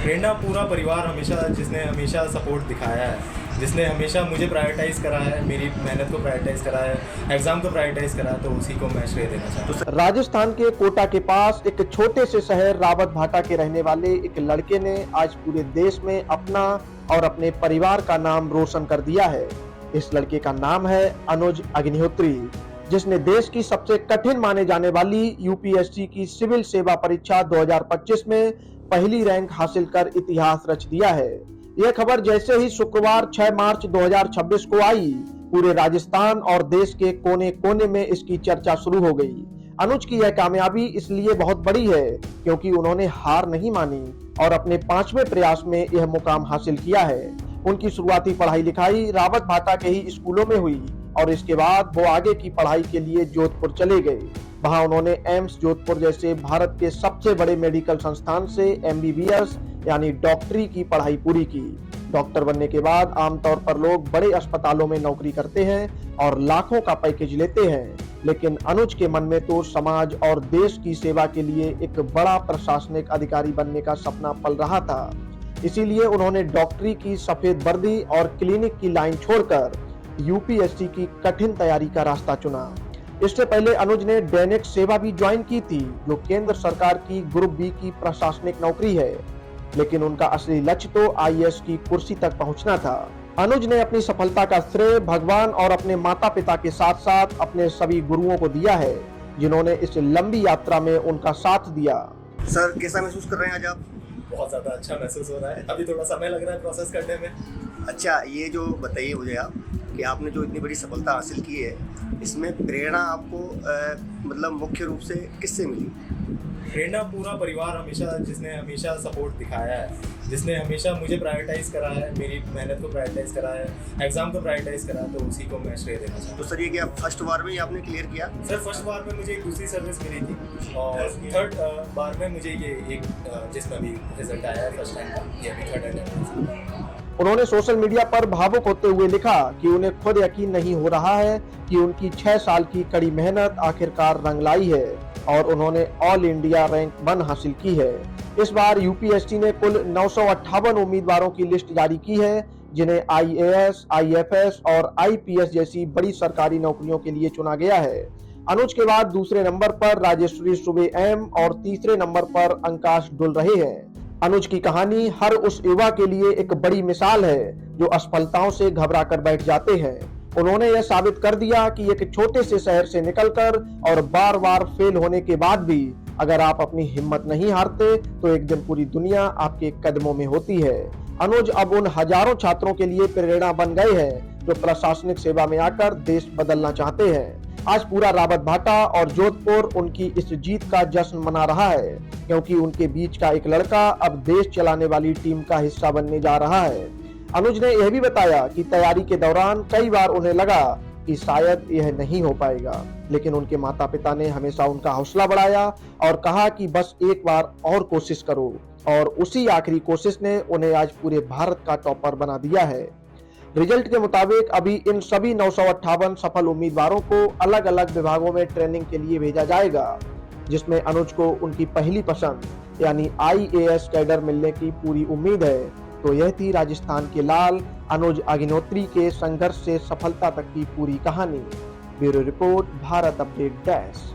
प्रेरणा पूरा परिवार हमेशा जिसने हमेशा सपोर्ट दिखाया है, जिसने हमेशा मुझे प्रायोरिटाइज़ करा है, मेरी मेहनत को प्रायोरिटाइज़ करा है, एग्ज़ाम को प्रायोरिटाइज़ करा है, तो उसी को मैं श्रेय देना चाहता हूँ। राजस्थान के कोटा के पास एक छोटे से शहर रावत भाटा के रहने वाले एक लड़के ने आज पूरे देश में अपना और अपने परिवार का नाम रोशन कर दिया है। इस लड़के का नाम है अनुज अग्निहोत्री, जिसने देश की सबसे कठिन माने जाने वाली यूपीएससी की सिविल सेवा परीक्षा 2025 में पहली रैंक हासिल कर इतिहास रच दिया है। यह खबर जैसे ही शुक्रवार 6 मार्च 2026 को आई, पूरे राजस्थान और देश के कोने कोने में इसकी चर्चा शुरू हो गई। अनुज की यह कामयाबी इसलिए बहुत बड़ी है क्योंकि उन्होंने हार नहीं मानी और अपने 5वें प्रयास में यह मुकाम हासिल किया है। उनकी शुरुआती पढ़ाई लिखाई रावत भाटा के ही स्कूलों में हुई और इसके बाद वो आगे की पढ़ाई के लिए जोधपुर चले गए। वहां उन्होंने एम्स जोधपुर जैसे भारत के सबसे बड़े मेडिकल संस्थान से एमबीबीएस यानी डॉक्टरी की पढ़ाई पूरी की। डॉक्टर बनने के बाद आमतौर पर लोग बड़े अस्पतालों में नौकरी करते हैं और लाखों का पैकेज लेते हैं, लेकिन अनुज के मन में तो समाज और देश की सेवा के लिए एक बड़ा प्रशासनिक अधिकारी बनने का सपना पल रहा था। इसीलिए उन्होंने डॉक्टरी की सफेद वर्दी और क्लिनिक की लाइन छोड़कर यूपीएससी की कठिन तैयारी का रास्ता चुना। इससे पहले अनुज ने दैनिक सेवा भी ज्वाइन की थी, जो केंद्र सरकार की ग्रुप बी की प्रशासनिक नौकरी है, लेकिन उनका असली लक्ष्य तो आईएएस की कुर्सी तक पहुंचना था। अनुज ने अपनी सफलता का श्रेय भगवान और अपने माता पिता के साथ साथ अपने सभी गुरुओं को दिया है, जिन्होंने इस लंबी यात्रा में उनका साथ दिया। सर, कैसा महसूस कर रहे हैं आज आप? बहुत ज़्यादा अच्छा महसूस हो रहा है। अभी थोड़ा समय लग रहा है प्रोसेस करने में। अच्छा, ये जो बताइए मुझे आप कि आपने जो इतनी बड़ी सफलता हासिल की है, इसमें प्रेरणा आपको मतलब मुख्य रूप से किससे मिली? प्रेरणा पूरा परिवार हमेशा जिसने हमेशा सपोर्ट दिखाया है, जिसने हमेशा मुझे प्रायोरिटाइज़ करा है, मेरी मेहनत को प्रायोरिटाइज़ करा है, एग्ज़ाम को प्रायोरिटाइज़ करा है, तो उसी को मैं श्रेय देना चाहता हूँ। तो सर, ये क्या फर्स्ट बार में ही आपने क्लियर किया? सर, फर्स्ट बार में मुझे एक दूसरी सर्विस मिली थी और थर्ड बार में मुझे ये एक जिसमें अभी रिजल्ट आया है फर्स्ट टाइम का, ये अभी थर्ड अटेम्प्ट। उन्होंने सोशल मीडिया पर भावुक होते हुए लिखा कि उन्हें खुद यकीन नहीं हो रहा है कि उनकी 6 साल की कड़ी मेहनत आखिरकार रंग लाई है और उन्होंने ऑल इंडिया रैंक 1 हासिल की है। इस बार यूपीएससी ने कुल 958 उम्मीदवारों की लिस्ट जारी की है, जिन्हें आईएएस, आईएफएस और आईपीएस जैसी बड़ी सरकारी नौकरियों के लिए चुना गया है। अनुज के बाद दूसरे नंबर पर राजेश्वरी सुबे एम और तीसरे नंबर पर अंकाश डुल रहे हैं। अनुज की कहानी हर उस युवा के लिए एक बड़ी मिसाल है जो असफलताओं से घबरा कर बैठ जाते हैं। उन्होंने यह साबित कर दिया कि एक छोटे से शहर से निकलकर और बार बार फेल होने के बाद भी अगर आप अपनी हिम्मत नहीं हारते तो एक दिन पूरी दुनिया आपके कदमों में होती है। अनुज अब उन हजारों छात्रों के लिए प्रेरणा बन गए हैं जो प्रशासनिक सेवा में आकर देश बदलना चाहते हैं। आज पूरा रावत भाटा और जोधपुर उनकी इस जीत का जश्न मना रहा है, क्योंकि उनके बीच का एक लड़का अब देश चलाने वाली टीम का हिस्सा बनने जा रहा है। अनुज ने यह भी बताया कि तैयारी के दौरान कई बार उन्हें लगा कि शायद यह नहीं हो पाएगा, लेकिन उनके माता पिता ने हमेशा उनका हौसला बढ़ाया और कहा कि बस एक बार और कोशिश करो, और उसी आखिरी कोशिश ने उन्हें आज पूरे भारत का टॉपर बना दिया है। रिजल्ट के मुताबिक अभी इन सभी 958 सफल उम्मीदवारों को अलग अलग विभागों में ट्रेनिंग के लिए भेजा जाएगा, जिसमें अनुज को उनकी पहली पसंद यानी आईएएस कैडर मिलने की पूरी उम्मीद है। तो यह थी राजस्थान के लाल अनुज अग्निहोत्री के संघर्ष से सफलता तक की पूरी कहानी। Bureau report, Bharat update dash.